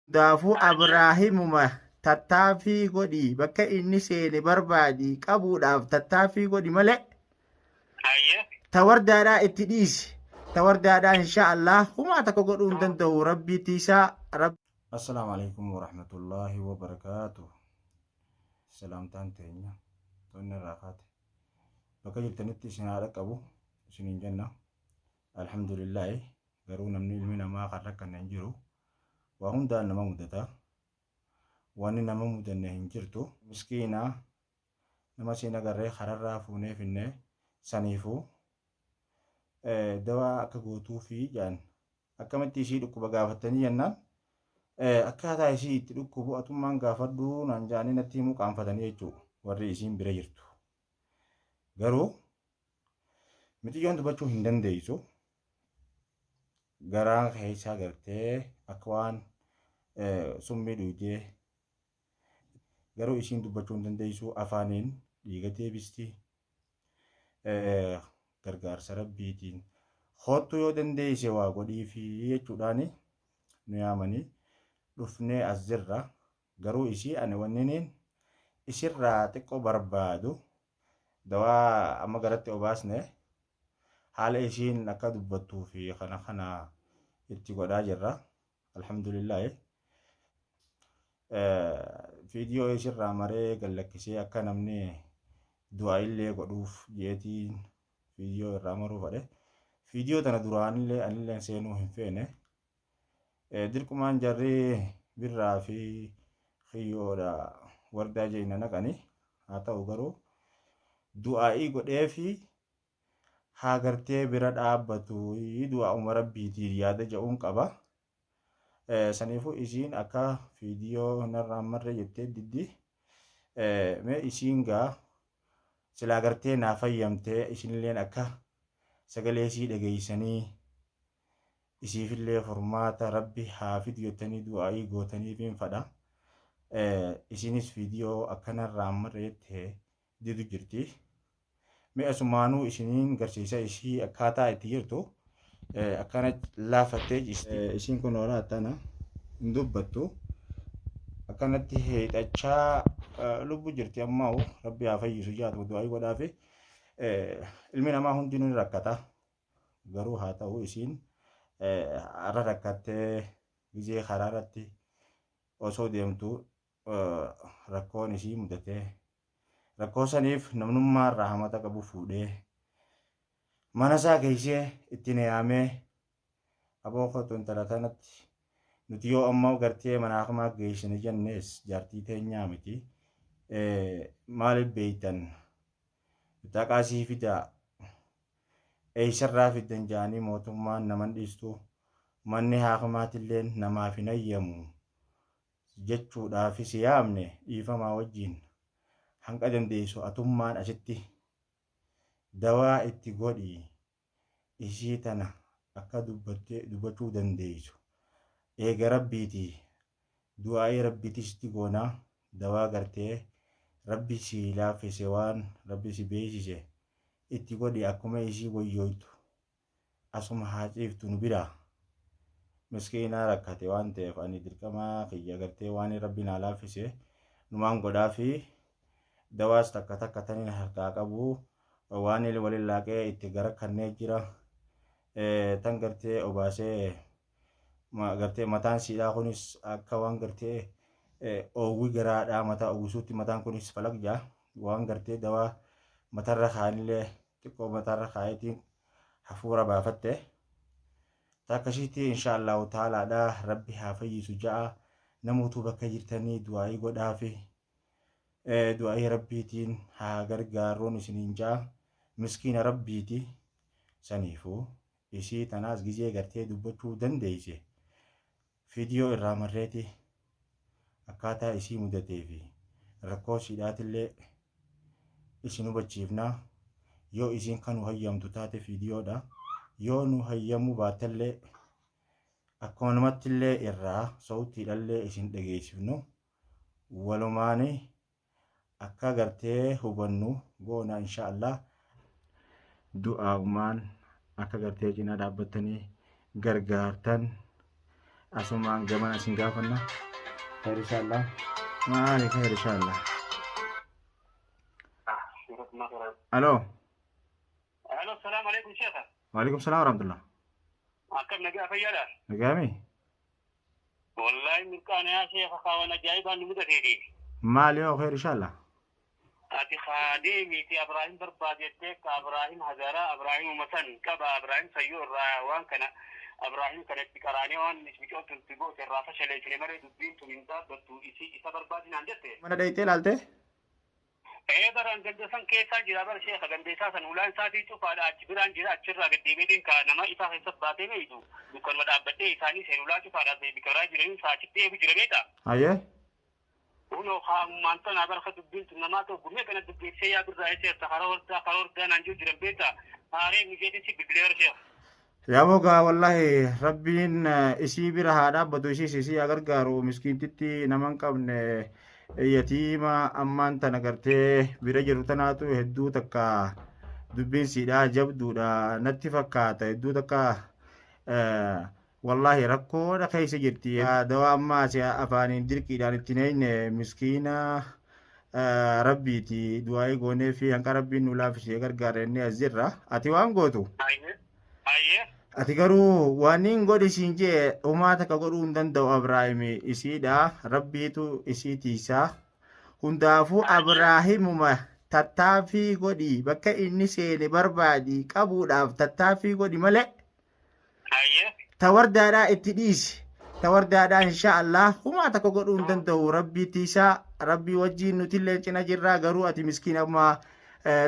Daafuu Abraahimuma tattaaffii godhi bakka inni seene barbaadi qabuudhaaf tattaaffii godhi malee tawardaadhaa itti dhiisi. Tawardaadhaa inshaallah humaa takka godhuu hin danda'u rabbiitti isaa. Assalaamu alaikum warahmatullahi wabarakaatuh. Salaamtaan teenya tonni irraa kaate bakka jirtanitti isin haadha qabu isiniin jenna. Alhamdulillahi garuu namni ilmi namaa kan rakkanne hin jiru. Waa hundaan nama mudata. Waan nama mudanne hin jirtu. Miskiinaa nama siin agarree kararraa fuunee finne saniifuu dawaa akka gootuu fi jaan akkamitti ishii dhukkuba gaafatanii jennaan akkaataa ishii itti dhukkubu atummaan gaafadhuu naan jaanii natti himuu qaanfatanii jechuudha warri isiin bira jirtu. Garuu mitiyyoon dubbachuu hin dandeessu. Garaan keessaa gartee akka waan summii dhuugee garuu isiin dubbachuu hin dandeessu. Afaaniin dhiigatee bisti gargaarsa rabbiitiin hoottu yoo dandeesse waa godhii fi jechuudhaani nu yaamanii dhufnee as jirra. Garuu isii ani wanniniin isirraa xiqqoo barbaadu dawaa amma garatti obaasne haala isiin akka dubbattuu fi kana itti godhaa jirra. Alhamdulillahi viidiyoo isirraa maree gallakkisee akka namni du'aa illee godhuuf jeetiin viidiyoo irraa maruu fadhe. Viidiyoo tana duraanillee anillee seenuu hin feene. Dirqumaan jarri birraa fi xiyyoodha wardaa jeena naqani. Haa ta'u garuu du'aa'ii godhee fi haa gartee bira dhaabbatu du'a umma rabbiitiin yaada ja'uun qaba. Saniifuu isiin akka viidiyoo narraan marre jettee diddi mee isiin gaa silaa gartee naa fayyamtee isinilleen akka sagalee isii dhageessanii isiifillee furmaata rabbi haa fidu jettanii du'aa'ii gootaniif hin fadha. Isiinis viidiyoo akkanarraan marre jettee didu jirti. Mee asumaanuu isiniin garsiisa ishii akkaataa itti jirtu akkana laafattee jirti. Isiin kun hoolaa tana hin dubbattu akkanatti heexachaa lubbu jirti. Ammoo rabbi haa fayyisu jaatu du'aa'ii godhaa fi ilmi namaa hundinuu ni rakkata. Garuu haa ta'u isiin har'a rakkattee gizee karaa irratti osoo deemtu rakkoon isii mudatee rakkoo saniif namnummaa irraa hamata qabu fuudhee mana isaa keessee itti neeyamee aboo kootu intala kanatti nuti yoo ammoo gartee manaa kamaa geessine jennees jaartii teenyaa miti. Maaliif beeytan bitaqaasii fidaa eeysarraa fiddan jaanii mootummaan naman dhiistu manni haakimaatillee namaaf hin ayyamu jechuudhaafis yaamne dhiifamaa wajjiin hanga dandeessu atummaan asitti dawaa itti godhi ishii tana akka dubbachuu dandeessu eega rabbiiti du'aa'ii rabbiitisti goonaa dawaa gartee rabbi si laaffise waan rabbi si beeksise itti godhi akkuma ishii wayyooytu asuma haa ciiftu nu biraa. Miskiinaa rakkate waan ta'eef ani dirqamaa kiyya gartee waan rabbi naa laaffise numaan godhaa fi dawaas takka takka taniin harkaa qabu waan waliin laaqee itti gara kannee jira. Tan gartee obaasee gartee mataan siidhaa kunis akka waan gartee oowwii garaadhaa mataa uwwisuutti mataan kunis falaqjaa waan gartee dawaa matarra kaanillee xiqqoo matarra kaayetiin hafuura baafatte. Takkasitti inshaallahu taalaadhaa rabbi haa fayyisu ja'a namoota bakka jirtanii du'aa'ii godhaa fi du'aa'ii rabbiitiin haa gargaaruun isiniin ja'a. Miskiina rabbiiti. Saniifuu ishii tanaas gizee gartee dubbachuu dandeesse viidiyoo irraa marreeti akkaataa ishii mudatee fi rakkoo siidhaatillee isin hubachiifnaa. Yoo isiin kan nu hayyamtu taate viidiyoodha. Yoo nu hayyamu baatellee akkuma namattillee irraa sawtiidhallee isin dhageessifnu walumaani akka gartee hubannu goona inshaallah. Du'aa'umaan akka gartee cinaa dhaabbatanii gargaartan asumaan gamana isin gaafanna. Khayr inshallah. Maali khayr inshallah. Aloo. الو السلام عليكم شيخ. Waalaikum salaam warahmatullah. كم نجا فيلا. Nagaami. والله من كان يا شيخ خاونا جايبا نمدتي. Maali yoo khayr inshallah. اتي خادمي تي ابراهيم برباديتك ابراهيم هزارا ابراهيم مثلا كبا ابراهيم سيور وان كان ابراهيم كانت بكراني وان مش بيقول تنتبو الرافه شلي كلمه مري دبين من ذا بتو ايسي بربادي نانجته. Mana dhaytee laaltee? ايدر ان جدسن كيسا جرابر شيخ غنديسا سن ولان ساتي تشوفا اجبران جرا اچرا گديمين كانما ايفا حساب باتي ميدو دكان مدابدي ثاني سيلولا تشوفا بكرا جرين ساتي تي بجربيتا Ayyee. uno mantan abar khadu bint namato gume kana dubbe se ya birra ese taharor da nanju jirbeta are mujedi si bibler she Yaa mogaa wallahi rabbiin isii bira haa dhaabbatu isii gargaaru miskiintitti nama hin qabne yatiima ammaan tana gartee bira jiru tanaatu hedduu takka dubbiin siidhaa jabduudha natti fakkaata hedduu takka wallahi rakkoodha keessa jirti dawaa ammaa si afaaniin dirqiidhaan itti neeyne miskiina rabbiiti du'aa'ii goonee fi hanqa rabbiin nu laafisee gargaarenne as jirra ati waan gootu. ayye Ati garuu waan hin godhi siin jee homaa takka godhuu hin danda'u Abrahaam isiidha rabbiitu isii tiisaa hundaafuu Abrahaamuma tattaaffii godhi bakka inni seene barbaadi qabuudhaaf tattaaffii godhi malee ayye tawardaadhaa itti dhiisi tawardaadhaa insha Allah homaa takka godhuu hin danda'u rabbii tiisaa rabbii wajjiin nutillee cina jirraa garuu ati miskiin amma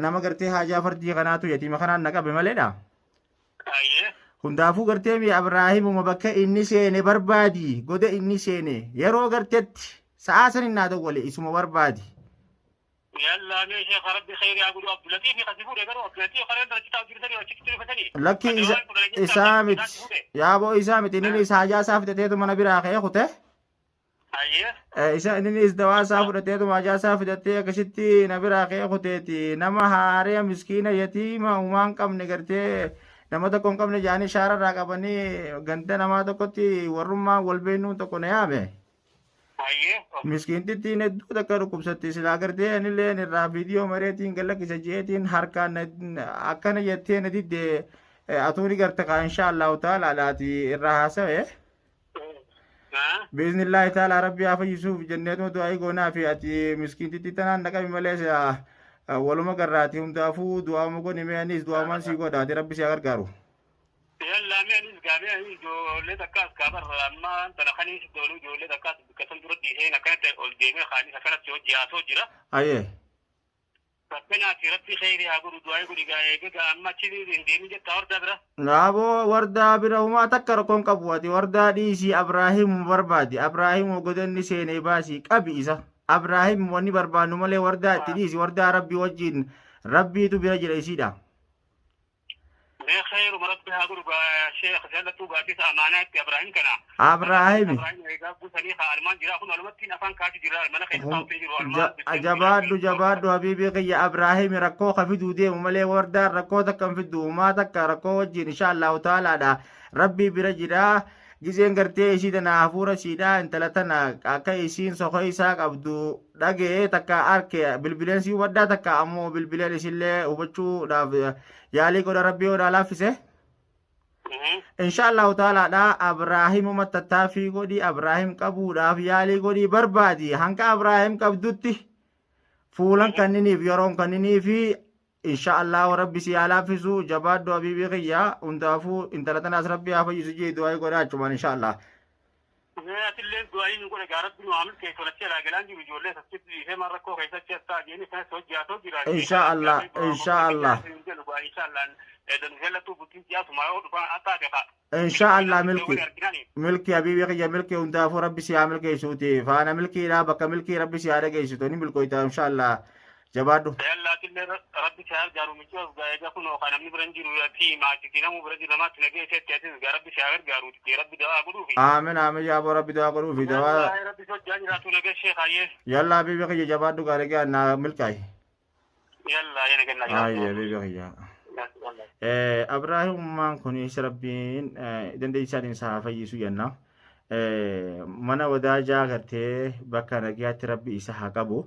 nama gartee haajaa fardii kanaatu yatiima kanaan naqabe maleedha. ayye Hundaafuu gartee mi Abrahaamuma bakka inni seene barbaadi goda inni seene yeroo garteetti sa'aa san innaa dawwale isuma barbaadi. يلا ماشي يا ربي خير يا ابو عبد اللطيف يخسفوا لي قالوا عبد اللطيف خلينا نرجع عبد اللطيف وتشتري فتني Lakki isaamit yaaboo isaamit inni is haajaa isaa fidateetu mana biraa ka'ee kute. اييه Isa inni is dawaa isaa fudhateetu haajaa isaa fidatee akkasitti na biraa ka'ee kuteeti nama haaree miskiina yatiima uumaan qabne gartee nama tokko hin qabne jaanii shaararraa qabanii ganda namaa tokkotti warrummaa wal beeknuun tokko na yaame. اييه Miskiintittiin hedduu takka dhukkubsatti silaa gartee anillee irraa viidiyoo mareetiin gallakkisa jeetiin harkaan akkana jettee na didde atuuni garte kaa insha Allahu taalaadhaati irraa haasawe. ها Biiznillaahi taalaa rabbi haa fayyisuuf jenneetuma du'aa'ii goonaa fi ati miskiintittii tanaan naqami malee waluma garraati hundaafuu du'aama godhi mee'anis du'aamaan sii godhaati rabbi si haa gargaaru. يلا مين قابل جولة دكاس كبر أما أنت لخني دولو جولة دكاس بكتم تردي هنا كانت الجيمة خاني كانت جوجي أسوجرا Ayyee. ربنا تربي خير يا أبو دعاء يقول جاي أما تشيل الجيمة جت تور دبرة Naaboo wardaa bira humaa takka rakkoon qabu ati wardaa dhiisii Abrahaam barbaadi Abrahaam godanni seenee baasii qabi isa Abrahaam wanni barbaannu malee wardaa itti dhiisi wardaa rabbii wajjin rabbiitu bira jira isiidha. ما خير وربي هقول شيخ جلتو قاتيس أمانات إبراهيم كنا Abrahaam إبراهيم يقول سنيخ ألمان جرا كنا لمتين أفان كاتي جرا المنا خير صوتي جرا ألمان jabaaddu habiibii kiyya Abrahaam rakkoo ka fiduu deemu malee wardaan rakkoo takka hin fiddu humaa takka rakkoo wajjin insha Allahu taalaadha rabbii bira jira giseen gartee isii tana hafuura siidhaa intala tana akka isiin soko isaa qabdu dhagee takka arke bilbileen sii hubaddaa takka ammoo bilbileen isillee hubachuudhaaf yaalii godha rabbii godhaa laaffise. Insha Allahu taalaadha Abrahaamuma tattaaffii godhi Abrahaam qabuudhaaf yaalii godhii barbaadi hanqa Abrahaam qabdutti fuulan kanniniif yeroon kanniniifi insha Allahu rabbi si haa laaffisu jabaaddu habiibii kiyya hundaafuu intala tanaas rabbi haa fayyisu jee du'aa godhaa achumaan insha Allah. الليل دعائي نقول جارت بنو عامل كيف ولا شيء راجلان جي بيجولة سكت إيه مرة كوه كيسة شيء جيني فين سوى جاتو جرا إن شاء الله إن شاء الله إن شاء الله إذا نزل تو بتين جات ما هو دفع أتاك إن شاء الله ملكي حبيبي خيا ملكي hundaafuu rabbi si haa milkeessuuti faana milkiidha bakka milkii rabbi si haa dhageessitu ni milkooyta insha Allah jabaadhu. يلا كل ربي شهر جارو ميشوف جاي كونو خانم نبرنجيرو ياتي ما تكينا مبرنجي لما تنجي تيتي ربي شهر جارو تكي ربي دعاء قدو في آمين آمين يا أبو ربي دعاء قدو في دعاء ربي شو جاني راتو نجي شيخ أيه يلا حبيبي خيا jabaadhu gaarigaa na milkaay. يلا يا نجنا Ayya حبيبي خيا. Abrahaamummaan kunis rabbiin dandeessaan isaa fayyisu jenna. mana wadaajaa gartee bakka nagayaatti rabbi isa haa qabu.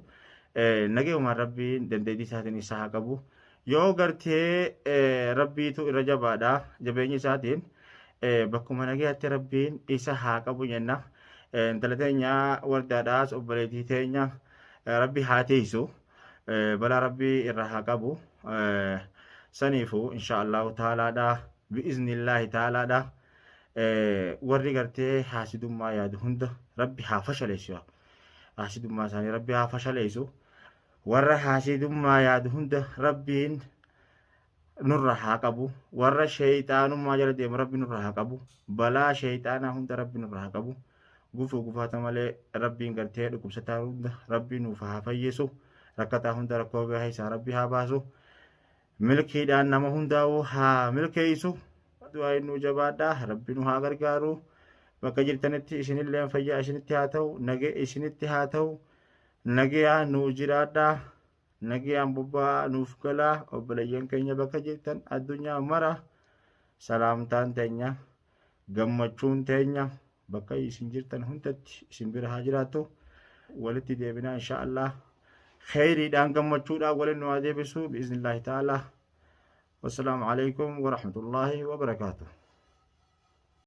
Nagayumaan rabbiin dandeettii isaatiin isa haa qabu. Yoo gartee rabbiitu irra jabaadha jabeenya isaatiin bakkuma nagayaatti rabbiin isa haa qabu jenna. Intala teenya wardaadhaas obboleettii teenya rabbi haa teessu balaa rabbii irra haa qabu. Saniifu insha Allahu taalaadha bi'iznillaahi taalaadha. Warri gartee haasidummaa yaadu hunda rabbi haa fashaleessu. Haasidummaa isaanii rabbi haa fashaleessu. Warra haasidummaa yaadu hunda rabbiin nurra haa qabu. Warra sheeyxaanummaa jala deemu rabbi nurra haa qabu. Balaa sheeyxaanaa hunda rabbi nurra haa qabu. Gufuu gufaata malee rabbiin gartee dhukkubsataa hunda rabbi nuuf haa fayyisu. Rakkataa hunda rakkoo gahaa isaa rabbi haa baasu. Milkiidhaan nama hundaa'uu haa milkeessu. Du'aa nu jabaadha. Rabbi nu haa gargaaru. Bakka jirtanitti isinillee fayyaa isinitti haa ta'u. Nagee isinitti haa ta'u. Nagaa nu jiraadha. Nagaan bobba'aa nuuf galaa. Obboleeyyan keenya bakka jirtan addunyaa mara salaamtaan teenya gammachuun teenya bakka isin jirtan hundatti isin bira haa jiraattu. Walitti deebinaa insha Allah. Khayriidhaan gammachuudhaan waliin nu haa deebisu bi'iznillaahi ta'ala. Wassalaamu alaikum wa rahmatullaahi wa barakaatuh.